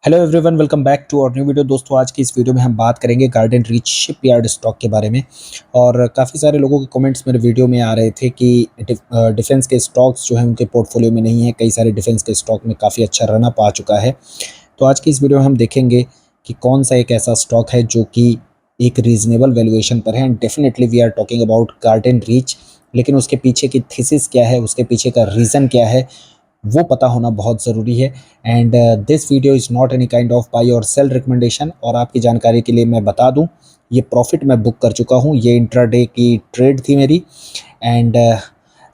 Hello everyone, welcome back to our new video. दोस्तों, आज की इस वीडियो में हम बात करेंगे गार्डन रीच शिपयार्ड स्टॉक के बारे में। और काफ़ी सारे लोगों के कमेंट्स मेरे वीडियो में आ रहे थे कि डिफेंस के स्टॉक्स जो हैं उनके पोर्टफोलियो में नहीं है। कई सारे डिफेंस के स्टॉक में काफ़ी अच्छा रन अप आ चुका है। तो आज की इस वीडियो में हम देखेंगे कि कौन सा एक ऐसा स्टॉक है जो कि एक रीजनेबल वैल्यूएशन पर है। And definitely we are talking about Garden Reach. लेकिन उसके पीछे की थीसिस क्या है, उसके पीछे का रीज़न क्या है, वो पता होना बहुत ज़रूरी है। And this video is not any kind of buy और सेल रिकमेंडेशन। और आपकी जानकारी के लिए मैं बता दूं, ये प्रॉफिट मैं बुक कर चुका हूं। ये इंट्राडे की ट्रेड थी मेरी। And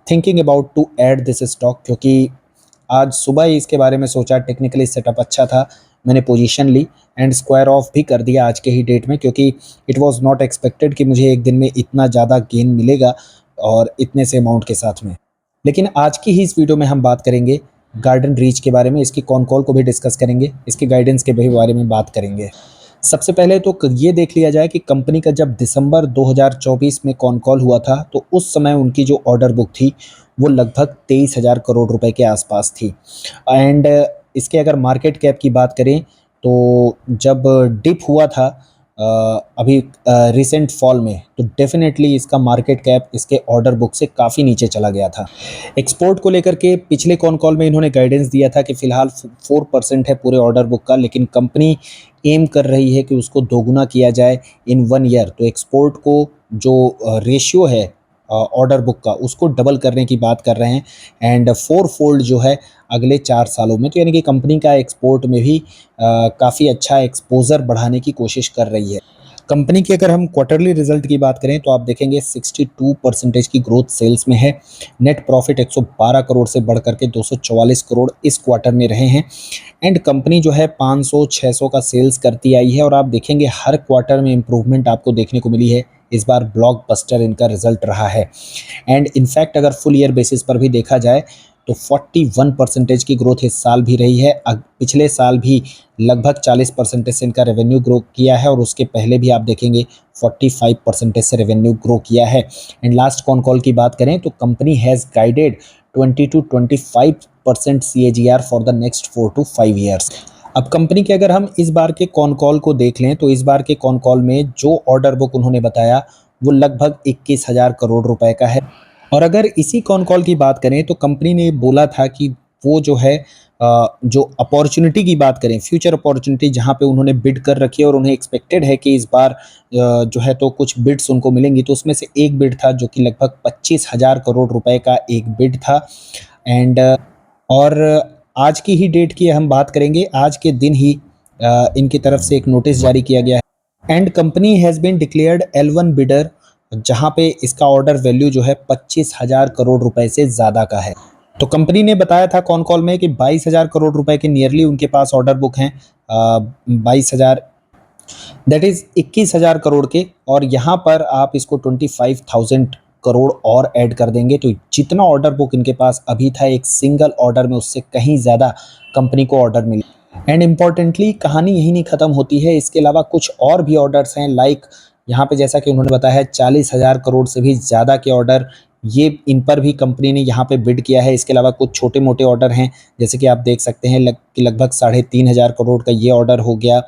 thinking about to add this stock, क्योंकि आज सुबह ही इसके बारे में सोचा। टेक्निकली सेटअप अच्छा था, मैंने पोजीशन ली एंड स्क्वायर ऑफ भी कर दिया आज के ही डेट में, क्योंकि इट वाज नॉट एक्सपेक्टेड कि मुझे एक दिन में इतना ज़्यादा गेन मिलेगा और इतने से अमाउंट के साथ में। लेकिन आज की ही इस वीडियो में हम बात करेंगे गार्डन रीच के बारे में, इसकी कॉन कॉल को भी डिस्कस करेंगे, इसके गाइडेंस के भी बारे में बात करेंगे। सबसे पहले तो ये देख लिया जाए कि कंपनी का जब दिसंबर 2024 में कॉन कॉल हुआ था तो उस समय उनकी जो ऑर्डर बुक थी वो लगभग 23,000 करोड़ रुपए के आसपास थी। एंड इसके अगर मार्केट कैप की बात करें तो जब डिप हुआ था अभी रिसेंट फॉल में, तो डेफिनेटली इसका मार्केट कैप इसके ऑर्डर बुक से काफ़ी नीचे चला गया था। एक्सपोर्ट को लेकर के पिछले कॉन कॉल में इन्होंने गाइडेंस दिया था कि फ़िलहाल 4% है पूरे ऑर्डर बुक का, लेकिन कंपनी एम कर रही है कि उसको दोगुना किया जाए इन 1 ईयर। तो एक्सपोर्ट को जो रेशियो है ऑर्डर बुक का, उसको डबल करने की बात कर रहे हैं। एंड 4 फोल्ड जो है अगले 4 सालों में। तो यानी कि कंपनी का एक्सपोर्ट में भी काफ़ी अच्छा एक्सपोज़र बढ़ाने की कोशिश कर रही है। कंपनी की अगर हम क्वार्टरली रिजल्ट की बात करें तो आप देखेंगे 62% की ग्रोथ सेल्स में है। नेट प्रॉफिट 112 करोड़ से बढ़ करके 244 करोड़ इस क्वार्टर में रहे हैं। एंड कंपनी जो है 500-600 का सेल्स करती आई है और आप देखेंगे हर क्वार्टर में इम्प्रूवमेंट आपको देखने को मिली है। इस बार ब्लॉकबस्टर इनका रिजल्ट रहा है। एंड इनफैक्ट अगर फुल ईयर बेसिस पर भी देखा जाए तो 41% की ग्रोथ इस साल भी रही है। पिछले साल भी लगभग 40% से इनका रेवेन्यू ग्रो किया है और उसके पहले भी आप देखेंगे 45% से रेवेन्यू ग्रो किया है। एंड लास्ट कॉन कॉल की बात करें तो company has guided 20 to 25% CAGR for the next 4 to 5 years. अब कंपनी के अगर हम इस बार के कॉन कॉल को देख लें तो इस बार के कॉन कॉल में जो ऑर्डर बुक उन्होंने बताया वो लगभग 21,000 करोड़ रुपए का है। और अगर इसी कॉन कॉल की बात करें तो कंपनी ने बोला था कि वो जो है जो अपॉर्चुनिटी की बात करें, फ्यूचर अपॉर्चुनिटी जहाँ पे उन्होंने बिड कर रखी है और उन्हें एक्सपेक्टेड है कि इस बार जो है तो कुछ बिड्स उनको मिलेंगी। तो उसमें से एक बिड था जो कि लगभग 25,000 करोड़ रुपए का एक बिड था। एंड और आज की ही डेट की हम बात करेंगे, आज के दिन ही इनकी तरफ से एक नोटिस जारी किया गया है। And company has been declared L1 bidder, जहां पे इसका ऑर्डर वैल्यू जो है 25,000 करोड़ रुपए से ज़्यादा का है। तो कंपनी ने बताया था कॉन कॉल में कि 22,000 करोड़ रुपए के नियरली उनके पास ऑर्डर बुक हैं। 22,000 दैट इज 21,000 करोड़ के। और यहाँ पर आप इसको 25,000 करोड़ और ऐड कर देंगे तो जितना ऑर्डर बुक इनके पास अभी था एक सिंगल ऑर्डर में, उससे कहीं ज़्यादा कंपनी को ऑर्डर मिले। एंड इम्पॉर्टेंटली कहानी यही नहीं ख़त्म होती है, इसके अलावा कुछ और भी ऑर्डर्स हैं। लाइक यहाँ पे जैसा कि उन्होंने बताया है 40,000 करोड़ से भी ज़्यादा के ऑर्डर, ये इन पर भी कंपनी ने यहाँ पे बिड किया है। इसके अलावा कुछ छोटे मोटे ऑर्डर हैं, जैसे कि आप देख सकते हैं कि लगभग 3,500 करोड़ का ये ऑर्डर हो गया।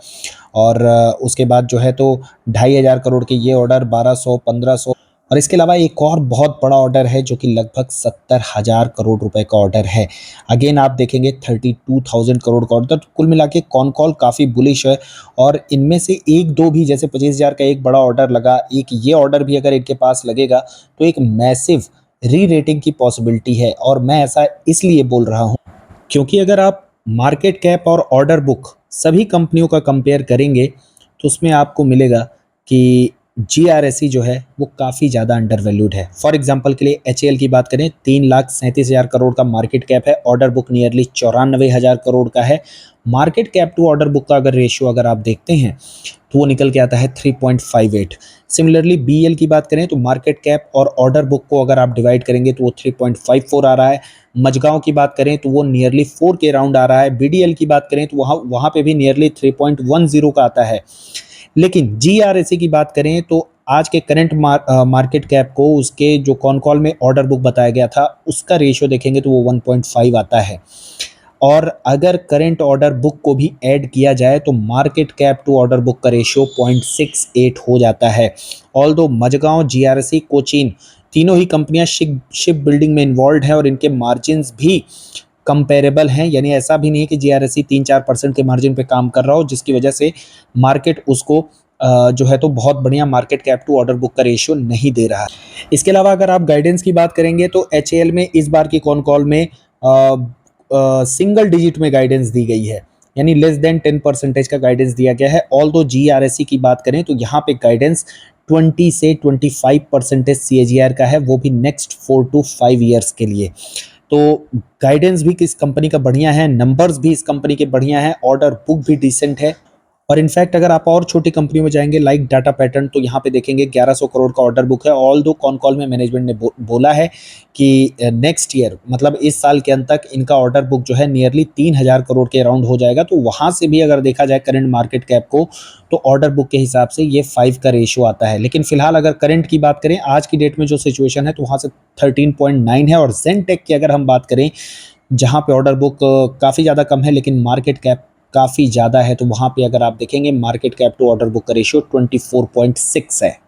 और उसके बाद जो है तो 2,500 करोड़ के ये ऑर्डर, 1,200, 1,500। और इसके अलावा एक और बहुत बड़ा ऑर्डर है जो कि लगभग 70,000 करोड़ रुपए का ऑर्डर है। अगेन आप देखेंगे 32,000 करोड़ का ऑर्डर। तो कुल मिला के कॉन कॉल काफ़ी बुलिश है। और इनमें से एक दो भी, जैसे 25,000 का एक बड़ा ऑर्डर लगा, एक ये ऑर्डर भी अगर इनके पास लगेगा तो एक मैसिव री रेटिंग की पॉसिबिलिटी है। और मैं ऐसा इसलिए बोल रहा हूँ क्योंकि अगर आप मार्केट कैप और ऑर्डर बुक सभी कंपनियों का कंपेयर करेंगे तो उसमें आपको मिलेगा कि GRSE जो है वो काफ़ी ज़्यादा अंडर वैल्यूड है। फॉर एग्जांपल के लिए HAL की बात करें, 3,37,000 करोड़ का मार्केट कैप है, ऑर्डर बुक नियरली 94,000 करोड़ का है। Market cap to order book का अगर रेशियो अगर आप देखते हैं तो वो निकल के आता है 3.58। सिमिलरली BEL की बात करें तो मार्केट कैप और ऑर्डर बुक को अगर आप डिवाइड करेंगे तो वो 3.54 आ रहा है। मजगांव की बात करें तो वो नियरली 4 के राउंड आ रहा है। BDL की बात करें तो वहाँ पे भी नियरली 3.10 का आता है। लेकिन GRSE की बात करें तो आज के करंट मार्केट कैप को उसके जो कॉन कॉल में ऑर्डर बुक बताया गया था उसका रेशियो देखेंगे तो वो 1.5 आता है। और अगर करंट ऑर्डर बुक को भी ऐड किया जाए तो market cap to order book का रेशियो 0.68 हो जाता है। ऑल्दो मजगांव, जीआरसी, कोचीन तीनों ही कंपनियां शिप बिल्डिंग में इन्वॉल्व हैं और इनके मार्जिन्स भी कंपेरेबल हैं, यानी ऐसा भी नहीं है कि जीआरएससी 3-4% के मार्जिन पे काम कर रहा हो जिसकी वजह से मार्केट उसको जो है तो बहुत बढ़िया market cap to order book का रेशियो नहीं दे रहा है। इसके अलावा अगर आप गाइडेंस की बात करेंगे तो एचएएल में इस बार की कॉन कॉल में सिंगल डिजिट में गाइडेंस दी गई है, यानी लेस देन 10% का गाइडेंस दिया गया है। ऑल्दो जीआरएससी की बात करें तो यहाँ पे गाइडेंस 20 से 25% सीएजीआर का है, वो भी नेक्स्ट 4 to 5 ईयर्स के लिए। तो गाइडेंस भी किस कंपनी का बढ़िया है, नंबर्स भी इस कंपनी के बढ़िया हैं, ऑर्डर बुक भी डिसेंट है। और इनफैक्ट अगर आप और छोटी कंपनी में जाएंगे लाइक डाटा पैटर्न तो यहाँ पे देखेंगे 1100 करोड़ का ऑर्डर बुक है। ऑल दो कॉन कॉल में मैनेजमेंट ने बोला है कि नेक्स्ट ईयर मतलब इस साल के अंत तक इनका ऑर्डर बुक जो है नियरली 3000 करोड़ के अराउंड हो जाएगा। तो वहाँ से भी अगर देखा जाए करंट मार्केट कैप को तो ऑर्डर बुक के हिसाब से ये 5 का रेशियो आता है। लेकिन फिलहाल अगर करंट की बात करें आज की डेट में जो सिचुएशन है तो वहाँ से 13.9 है। और जेनटेक की अगर हम बात करें जहाँ पे ऑर्डर बुक काफ़ी ज़्यादा कम है लेकिन मार्केट कैप काफ़ी ज़्यादा है, तो वहाँ पे अगर आप देखेंगे market cap to order book का रेशियो 24.6 है।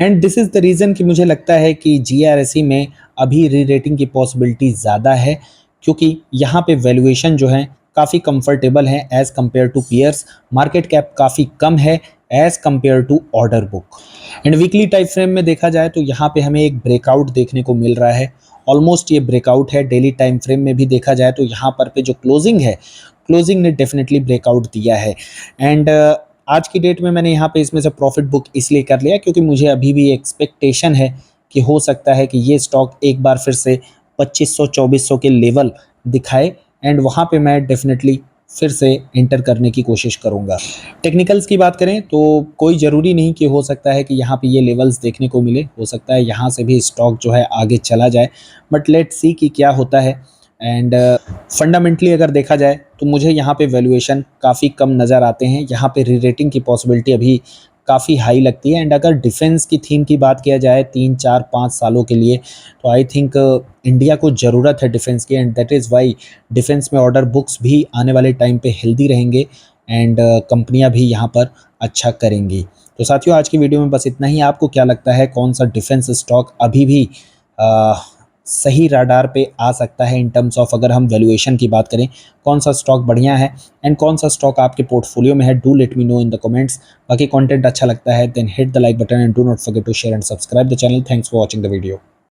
And this is the reason कि मुझे लगता है कि जीआरएससी में अभी री रेटिंग की पॉसिबिलिटी ज़्यादा है क्योंकि यहाँ पे वैल्यूएशन जो है काफ़ी कंफर्टेबल है as compare to peers, market cap काफ़ी कम है as compare to order book. And weekly time frame में देखा जाए तो यहाँ पे हमें एक ब्रेकआउट देखने को मिल रहा है, ऑलमोस्ट ये ब्रेकआउट है। डेली टाइम फ्रेम में भी देखा जाए तो यहाँ पर पे जो क्लोजिंग है, क्लोजिंग ने डेफिनेटली ब्रेकआउट दिया है। एंड आज की डेट में मैंने यहाँ पे इसमें से प्रॉफिट बुक इसलिए कर लिया क्योंकि मुझे अभी भी एक्सपेक्टेशन है कि हो सकता है कि ये स्टॉक एक बार फिर से 2500-2400 के लेवल दिखाए एंड वहाँ पे मैं डेफिनेटली फिर से एंटर करने की कोशिश करूँगा। टेक्निकल्स की बात करें तो कोई ज़रूरी नहीं कि हो सकता है कि यहाँ पे ये लेवल्स देखने को मिले, हो सकता है यहाँ से भी स्टॉक जो है आगे चला जाए, बट लेट्स सी कि क्या होता है। एंड फंडामेंटली अगर देखा जाए तो मुझे यहाँ पे वैल्यूएशन काफ़ी कम नज़र आते हैं, यहाँ पे री रेटिंग की पॉसिबिलिटी अभी काफ़ी हाई लगती है। एंड अगर डिफेंस की थीम की बात किया जाए 3-4-5 सालों के लिए तो आई थिंक इंडिया को ज़रूरत है डिफेंस की and that is why defence में ऑर्डर बुक्स भी आने वाले टाइम पे हेल्दी रहेंगे एंड कंपनियां भी यहाँ पर अच्छा करेंगी। तो साथियों आज की वीडियो में बस इतना ही। आपको क्या लगता है कौन सा डिफेंस स्टॉक अभी भी सही राडार पे आ सकता है इन टर्म्स ऑफ अगर हम वैल्यूएशन की बात करें, कौन सा स्टॉक बढ़िया है एंड कौन सा स्टॉक आपके पोर्टफोलियो में है? Do let me know in the comments. बाकी कंटेंट अच्छा लगता है then hit the like button and do not forget to share and subscribe the channel. Thanks for watching the video.